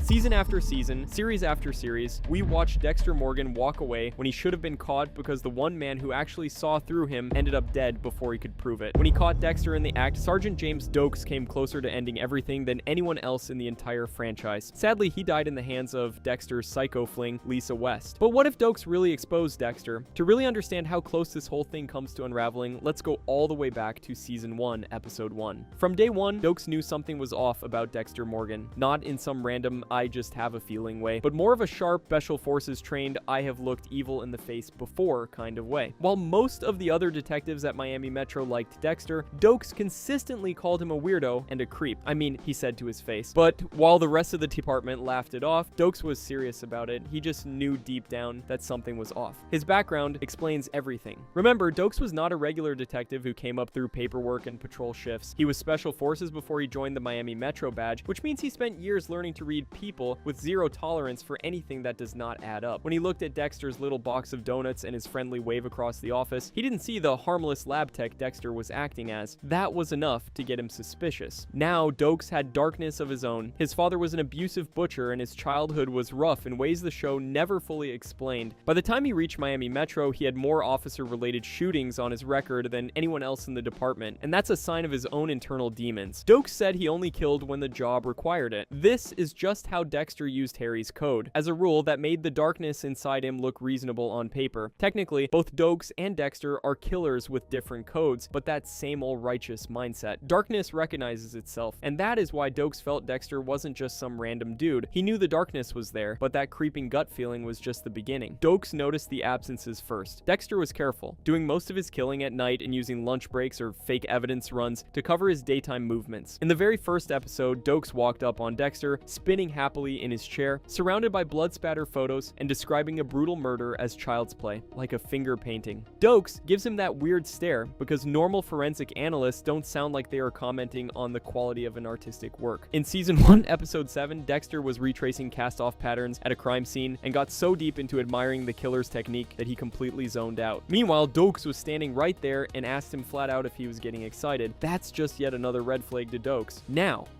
Season after season, series after series, we watched Dexter Morgan walk away when he should have been caught because the one man who actually saw through him ended up dead before he could prove it. When he caught Dexter in the act, Sergeant James Doakes came closer to ending everything than anyone else in the entire franchise. Sadly, he died in the hands of Dexter's psycho fling, Lisa West. But what if Doakes really exposed Dexter? To really understand how close this whole thing comes to unraveling, let's go all the way back to Season 1, Episode 1. From day one, Doakes knew something was off about Dexter Morgan. Not in some random, I just have a feeling way, but more of a sharp, special forces trained, I have looked evil in the face before kind of way. While most of the other detectives at Miami Metro liked Dexter, Doakes consistently called him a weirdo and a creep. I mean, he said to his face. But while the rest of the department laughed it off, Doakes was serious about it. He just knew deep down that something was off. His background explains everything. Remember, Doakes was not a regular detective who came up through paperwork and patrol shifts. He was special forces before he joined the Miami Metro badge, which means he spent years learning to read people with zero tolerance for anything that does not add up. When he looked at Dexter's little box of donuts and his friendly wave across the office, he didn't see the harmless lab tech Dexter was acting as. That was enough to get him suspicious. Now, Doakes had darkness of his own. His father was an abusive butcher and his childhood was rough in ways the show never fully explained. By the time he reached Miami Metro, he had more officer-related shootings on his record than anyone else in the department, and that's a sign of his own internal demons. Doakes said he only killed when the job required it. This is just how Dexter used Harry's code. As a rule, that made the darkness inside him look reasonable on paper. Technically, both Doakes and Dexter are killers with different codes, but that same old righteous mindset. Darkness recognizes itself, and that is why Doakes felt Dexter wasn't just some random dude. He knew the darkness was there, but that creeping gut feeling was just the beginning. Doakes noticed the absences first. Dexter was careful, doing most of his killing at night and using lunch breaks or fake evidence runs to cover his daytime movements. In the very first episode, Doakes walked up on Dexter, spinning happily in his chair, surrounded by blood spatter photos, and describing a brutal murder as child's play, like a finger painting. Doakes gives him that weird stare because normal forensic analysts don't sound like they are commenting on the quality of an artistic work. In Season 1, Episode 7, Dexter was retracing cast-off patterns at a crime scene and got so deep into admiring the killer's technique that he completely zoned out. Meanwhile, Doakes was standing right there and asked him flat out if he was getting excited. That's just yet another red flag to Doakes.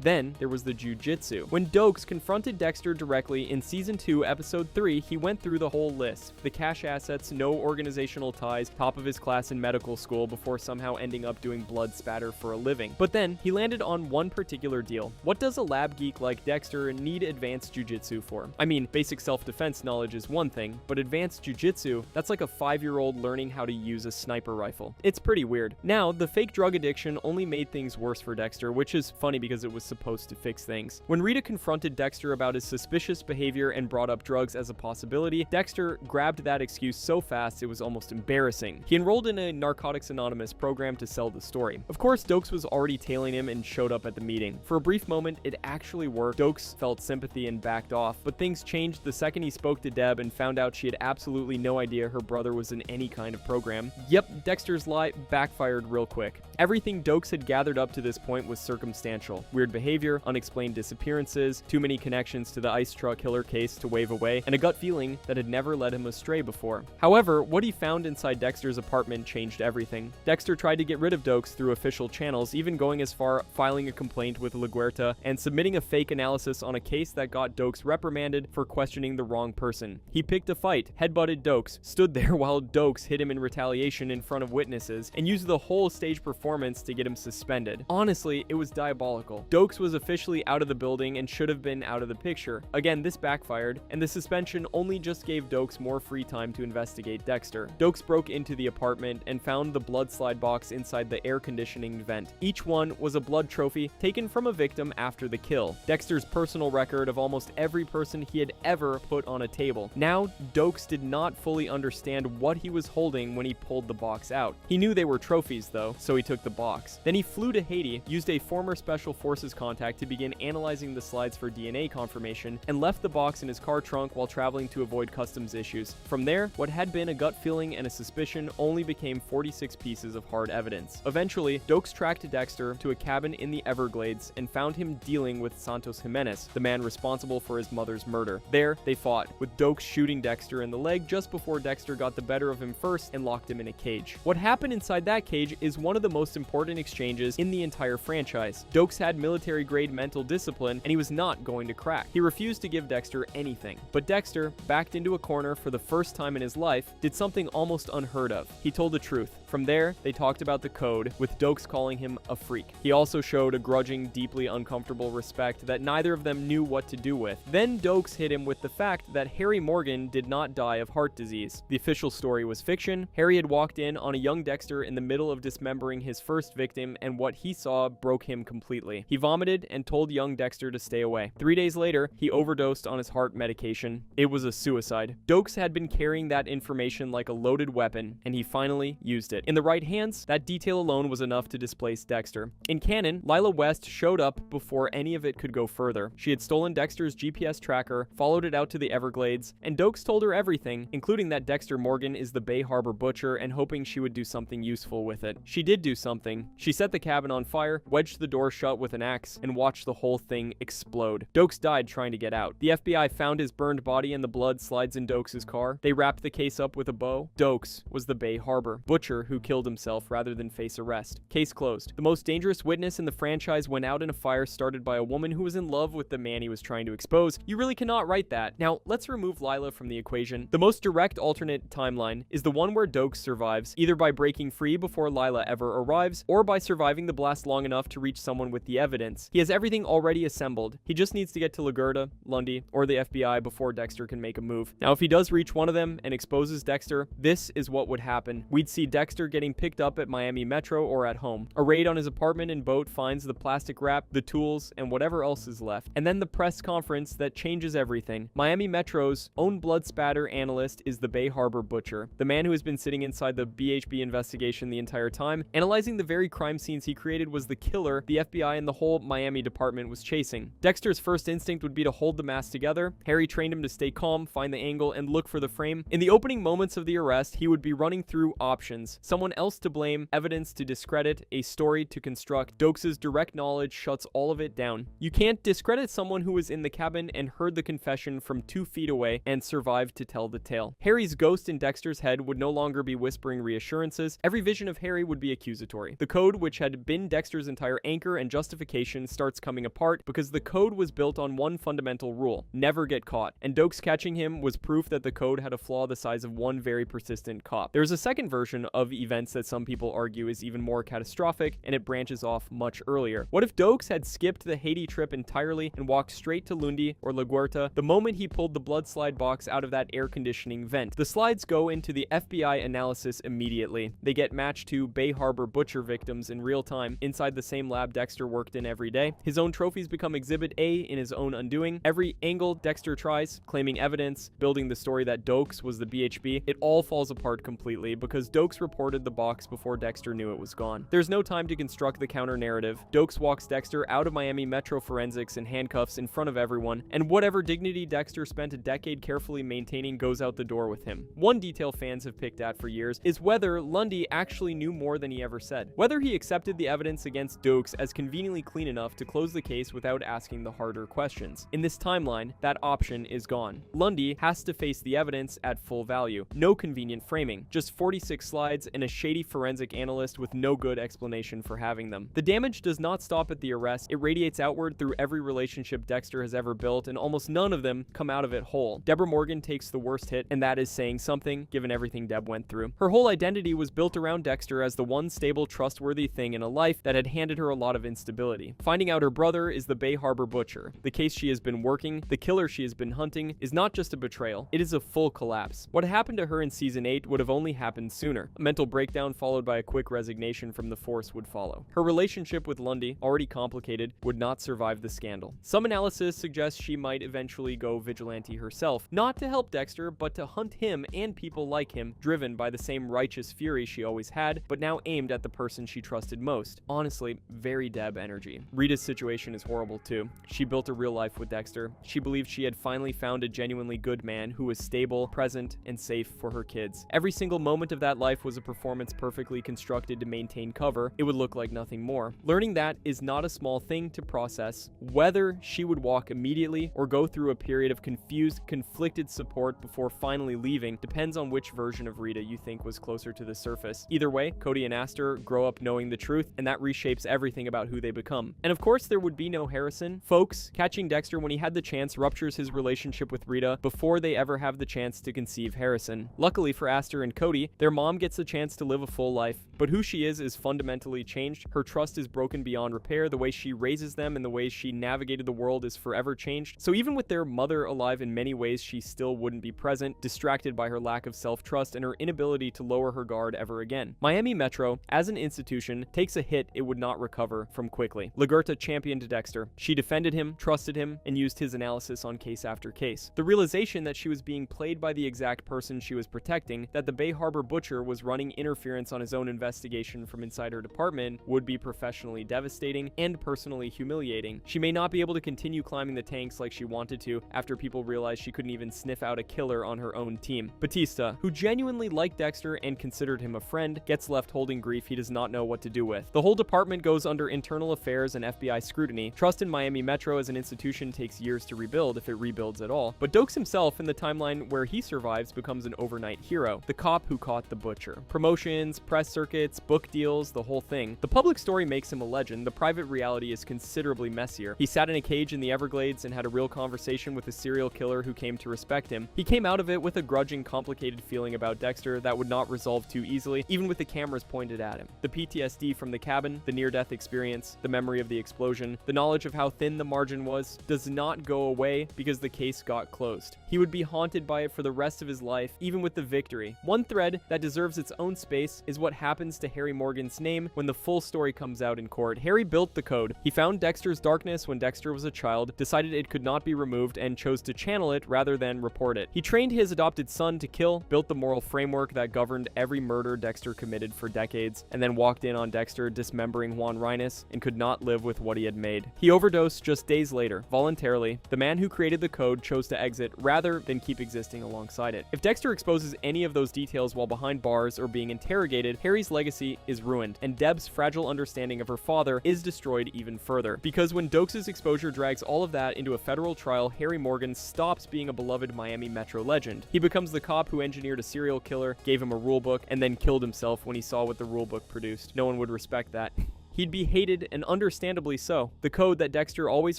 Then there was the jujitsu. When Doakes confronted Dexter directly in Season 2, Episode 3, he went through the whole list. The cash assets, no organizational ties, top of his class in medical school before somehow ending up doing blood spatter for a living. But then he landed on one particular deal. What does a lab geek like Dexter need advanced jujitsu for? I mean, basic self-defense knowledge is one thing, but advanced jujitsu, that's like a 5-year-old learning how to use a sniper rifle. It's pretty weird. Now, the fake drug addiction only made things worse for Dexter, which is funny because it was supposed to fix things. When Rita confronted Dexter about his suspicious behavior and brought up drugs as a possibility, Dexter grabbed that excuse so fast it was almost embarrassing. He enrolled in a Narcotics Anonymous program to sell the story. Of course, Doakes was already tailing him and showed up at the meeting. For a brief moment, it actually worked. Doakes felt sympathy and backed off, but things changed the second he spoke to Deb and found out she had absolutely no idea her brother was in any kind of program. Yep, Dexter's lie backfired real quick. Everything Doakes had gathered up to this point was circumstantial. Weird behavior, unexplained disappearances, too many connections to the ice truck killer case to wave away, and a gut feeling that had never led him astray before. However, what he found inside Dexter's apartment changed everything. Dexter tried to get rid of Doakes through official channels, even going as far filing a complaint with LaGuerta and submitting a fake analysis on a case that got Doakes reprimanded for questioning the wrong person. He picked a fight, headbutted Doakes, stood there while Doakes hit him in retaliation in front of witnesses, and used the whole stage performance to get him suspended. Honestly, it was diabolical. Doakes was officially out of the building and should have been out of the picture. Again, this backfired, and the suspension only just gave Doakes more free time to investigate Dexter. Doakes broke into the apartment and found the blood slide box inside the air conditioning vent. Each one was a blood trophy taken from a victim after the kill. Dexter's personal record of almost every person he had ever put on a table. Now, Doakes did not fully understand what he was holding when he pulled the box out. He knew they were trophies though, so he took the box. Then he flew to Haiti, used a former Special Forces contact to begin analyzing the slides for DNA confirmation, and left the box in his car trunk while traveling to avoid customs issues. From there, what had been a gut feeling and a suspicion only became 46 pieces of hard evidence. Eventually, Doakes tracked Dexter to a cabin in the Everglades and found him dealing with Santos Jimenez, the man responsible for his mother's murder. There, they fought, with Doakes shooting Dexter in the leg just before Dexter got the better of him first and locked him in a cage. What happened inside that cage is one of the most important exchanges in the entire franchise. Doakes had military-grade mental discipline, and he was not going to crack. He refused to give Dexter anything. But Dexter, backed into a corner for the first time in his life, did something almost unheard of. He told the truth. From there, they talked about the code, with Doakes calling him a freak. He also showed a grudging, deeply uncomfortable respect that neither of them knew what to do with. Then Doakes hit him with the fact that Harry Morgan did not die of heart disease. The official story was fiction. Harry had walked in on a young Dexter in the middle of dismembering his first victim, and what he saw broke him completely. He vomited and told young Dexter to stay away. 3 days later, he overdosed on his heart medication. It was a suicide. Doakes had been carrying that information like a loaded weapon, and he finally used it. In the right hands, that detail alone was enough to displace Dexter. In canon, Lila West showed up before any of it could go further. She had stolen Dexter's GPS tracker, followed it out to the Everglades, and Doakes told her everything, including that Dexter Morgan is the Bay Harbor butcher, and hoping she would do something useful with it. She did do something. She set the cabin on fire, wedged the door shut with an axe, and watched the whole thing explode. Doakes died trying to get out. The FBI found his burned body, and the blood slides in Doakes' car. They wrapped the case up with a bow. Doakes was the Bay Harbor butcher who killed himself rather than face arrest. Case closed. The most dangerous witness in the franchise went out in a fire started by a woman who was in love with the man he was trying to expose. You really cannot write that. Now, let's remove Lila from the equation. The most direct alternate timeline is the one where Doakes survives, either by breaking free before Lila ever arrives, or by surviving the blast long enough to reach someone with the evidence. He has everything already assembled. He just needs to get to LaGuerta, Lundy, or the FBI before Dexter can make a move. Now, if he does reach one of them and exposes Dexter, this is what would happen. We'd see Dexter getting picked up at Miami Metro or at home. A raid on his apartment and boat finds the plastic wrap, the tools, and whatever else is left. And then the press conference that changes everything. Miami Metro's own blood spatter analyst is the Bay Harbor butcher, the man who has been sitting inside the BHB investigation the entire time, analyzing the very crime scenes he created was the killer the FBI and the whole Miami department was chasing. Dexter's first instinct would be to hold the mask together. Harry trained him to stay calm, find the angle, and look for the frame. In the opening moments of the arrest, he would be running through options. Someone else to blame, evidence to discredit, a story to construct. Doakes' direct knowledge shuts all of it down. You can't discredit someone who was in the cabin and heard the confession from 2 feet away and survived to tell the tale. Harry's ghost in Dexter's head would no longer be whispering reassurances. Every vision of Harry would be accusatory. The code, which had been Dexter's entire anchor and justification, starts coming apart because the code was built on one fundamental rule: never get caught. And Doakes catching him was proof that the code had a flaw the size of one very persistent cop. There's a second version of events that some people argue is even more catastrophic, and it branches off much earlier. What if Doakes had skipped the Haiti trip entirely and walked straight to Lundy or LaGuerta the moment he pulled the blood slide box out of that air conditioning vent? The slides go into the FBI analysis immediately. They get matched to Bay Harbor butcher victims in real time inside the same lab Dexter worked in every day. His own trophies become Exhibit A in his own undoing. Every angle Dexter tries, claiming evidence, building the story that Doakes was the BHB, it all falls apart completely because Doakes reported the box before Dexter knew it was gone. There's no time to construct the counter-narrative. Doakes walks Dexter out of Miami Metro Forensics in handcuffs in front of everyone, and whatever dignity Dexter spent a decade carefully maintaining goes out the door with him. One detail fans have picked at for years is whether Lundy actually knew more than he ever said. Whether he accepted the evidence against Doakes as conveniently clean enough to close the case without asking the harder questions. In this timeline, that option is gone. Lundy has to face the evidence at full value. No convenient framing, just 46 slides and a shady forensic analyst with no good explanation for having them. The damage does not stop at the arrest. It radiates outward through every relationship Dexter has ever built, and almost none of them come out of it whole. Deborah Morgan takes the worst hit, and that is saying something, given everything Deb went through. Her whole identity was built around Dexter as the one stable, trustworthy thing in a life that had handed her a lot of instability. Finding out her brother is the Bay Harbor butcher, the case she has been working, the killer she has been hunting, is not just a betrayal, it is a full collapse. What happened to her in season 8 would have only happened sooner. A mental breakdown followed by a quick resignation from the force would follow. Her relationship with Lundy, already complicated, would not survive the scandal. Some analysis suggests she might eventually go vigilante herself, not to help Dexter, but to hunt him and people like him, driven by the same righteous fury she always had, but now aimed at the person she trusted most. Honestly, very Deb energy. Rita's situation is horrible too. She built a real life with Dexter. She believed she had finally found a genuinely good man who was stable, present, and safe for her kids. Every single moment of that life was a performance perfectly constructed to maintain cover. It would look like nothing more. Learning that is not a small thing to process. Whether she would walk immediately or go through a period of confused, conflicted support before finally leaving depends on which version of Rita you think was closer to the surface. Either way, Cody and Aster grow up knowing the truth, and that reshapes everything about who they become. And of course, there would be no Harrison. Folks, catch catching Dexter when he had the chance ruptures his relationship with Rita before they ever have the chance to conceive Harrison. Luckily for Aster and Cody, their mom gets the chance to live a full life, but who she is fundamentally changed. Her trust is broken beyond repair. The way she raises them and the way she navigated the world is forever changed. So even with their mother alive, in many ways she still wouldn't be present, distracted by her lack of self-trust and her inability to lower her guard ever again. Miami Metro, as an institution, takes a hit it would not recover from quickly. Lagerta championed Dexter. She defended him, trusted him, and used his analysis on case after case. The realization that she was being played by the exact person she was protecting, that the Bay Harbor butcher was running interference on his own investigation from inside her department, would be professionally devastating and personally humiliating. She may not be able to continue climbing the tanks like she wanted to after people realized she couldn't even sniff out a killer on her own team. Batista, who genuinely liked Dexter and considered him a friend, gets left holding grief he does not know what to do with. The whole department goes under internal affairs and FBI scrutiny. Trust in Miami Metro as an institution takes years to rebuild, if it rebuilds at all. But Doakes himself, in the timeline where he survives, becomes an overnight hero. The cop who caught the butcher. Promotions, press circuits, book deals, the whole thing. The public story makes him a legend. The private reality is considerably messier. He sat in a cage in the Everglades and had a real conversation with a serial killer who came to respect him. He came out of it with a grudging, complicated feeling about Dexter that would not resolve too easily, even with the cameras pointed at him. The PTSD from the cabin, the near-death experience, the memory of the explosion, the knowledge of how thin the margin was, does not go away because the case got closed. He would be haunted by it for the rest of his life, even with the victory. One thread that deserves its own space is what happens to Harry Morgan's name when the full story comes out in court. Harry built the code. He found Dexter's darkness when Dexter was a child, decided it could not be removed, and chose to channel it rather than report it. He trained his adopted son to kill, built the moral framework that governed every murder Dexter committed for decades, and then walked in on Dexter dismembering Juan Reynes and could not live with what he had made. He overdosed just days later, voluntarily. The man who created the code chose to exit rather than keep existing alongside it. If Dexter exposes any of those details while behind bars or being interrogated, Harry's legacy is ruined, and Deb's fragile understanding of her father is destroyed even further. Because when Doakes' exposure drags all of that into a federal trial, Harry Morgan stops being a beloved Miami Metro legend. He becomes the cop who engineered a serial killer, gave him a rulebook, and then killed himself when he saw what the rulebook produced. No one would respect that. He'd be hated, and understandably so. The code that Dexter always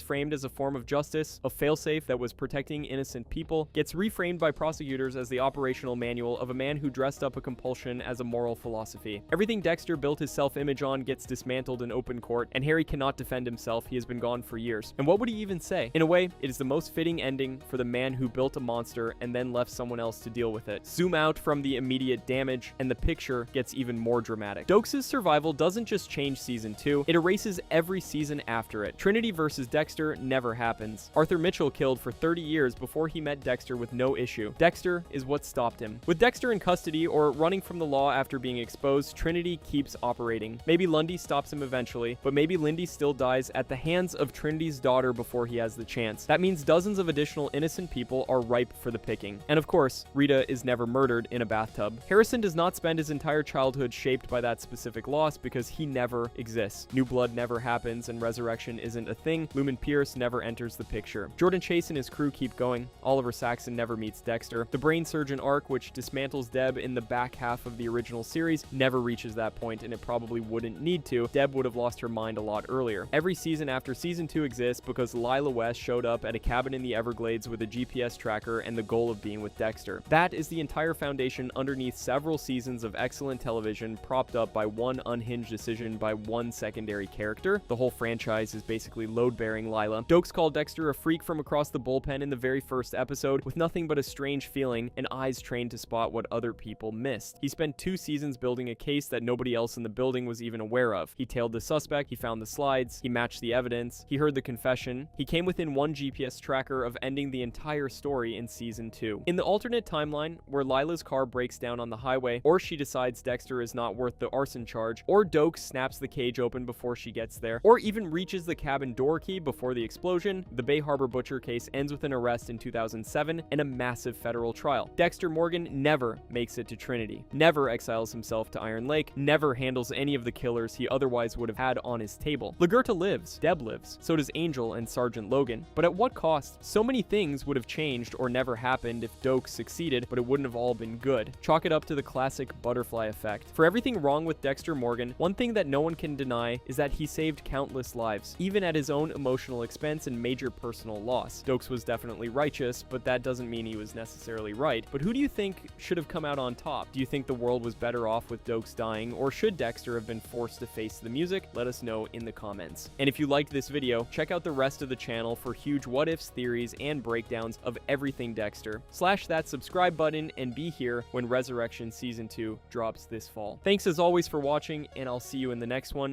framed as a form of justice, a failsafe that was protecting innocent people, gets reframed by prosecutors as the operational manual of a man who dressed up a compulsion as a moral philosophy. Everything Dexter built his self-image on gets dismantled in open court, and Harry cannot defend himself. He has been gone for years. And what would he even say? In a way, it is the most fitting ending for the man who built a monster and then left someone else to deal with it. Zoom out from the immediate damage, and the picture gets even more dramatic. Doakes' survival doesn't just change season 2, it erases every season after it. Trinity versus Dexter never happens. Arthur Mitchell killed for 30 years before he met Dexter with no issue. Dexter is what stopped him. With Dexter in custody or running from the law after being exposed, Trinity keeps operating. Maybe Lundy stops him eventually, but maybe Lindy still dies at the hands of Trinity's daughter before he has the chance. That means dozens of additional innocent people are ripe for the picking. And of course, Rita is never murdered in a bathtub. Harrison does not spend his entire childhood shaped by that specific loss because he never exists. New blood never happens, and resurrection isn't a thing. Lumen Pierce never enters the picture. Jordan Chase and his crew keep going. Oliver Saxon never meets Dexter. The brain surgeon arc, which dismantles Deb in the back half of the original series, never reaches that point, and it probably wouldn't need to. Deb would have lost her mind a lot earlier. Every season after season 2 exists because Lila West showed up at a cabin in the Everglades with a GPS tracker and the goal of being with Dexter. That is the entire foundation underneath several seasons of excellent television propped up by one unhinged decision by one secondary character. The whole franchise is basically load-bearing Lila. Doakes called Dexter a freak from across the bullpen in the very first episode, with nothing but a strange feeling and eyes trained to spot what other people missed. He spent 2 seasons building a case that nobody else in the building was even aware of. He tailed the suspect, he found the slides, he matched the evidence, he heard the confession. He came within one GPS tracker of ending the entire story in season 2. In the alternate timeline, where Lila's car breaks down on the highway, or she decides Dexter is not worth the arson charge, or Doakes snaps the cage open before she gets there, or even reaches the cabin door key before the explosion, the Bay Harbor butcher case ends with an arrest in 2007 and a massive federal trial. Dexter Morgan never makes it to Trinity, never exiles himself to Iron Lake, never handles any of the killers he otherwise would have had on his table. Lagerta lives, Deb lives, so does Angel and Sergeant Logan, but at what cost? So many things would have changed or never happened if Doakes succeeded, but it wouldn't have all been good. Chalk it up to the classic butterfly effect. For everything wrong with Dexter Morgan, one thing that no one can deny is that he saved countless lives, even at his own emotional expense and major personal loss. Doakes was definitely righteous, but that doesn't mean he was necessarily right. But who do you think should have come out on top? Do you think the world was better off with Doakes dying, or should Dexter have been forced to face the music? Let us know in the comments. And if you liked this video, check out the rest of the channel for huge what-ifs, theories, and breakdowns of everything Dexter. Slash that subscribe button and be here when Resurrection Season 2 drops this fall. Thanks as always for watching, and I'll see you in the next one.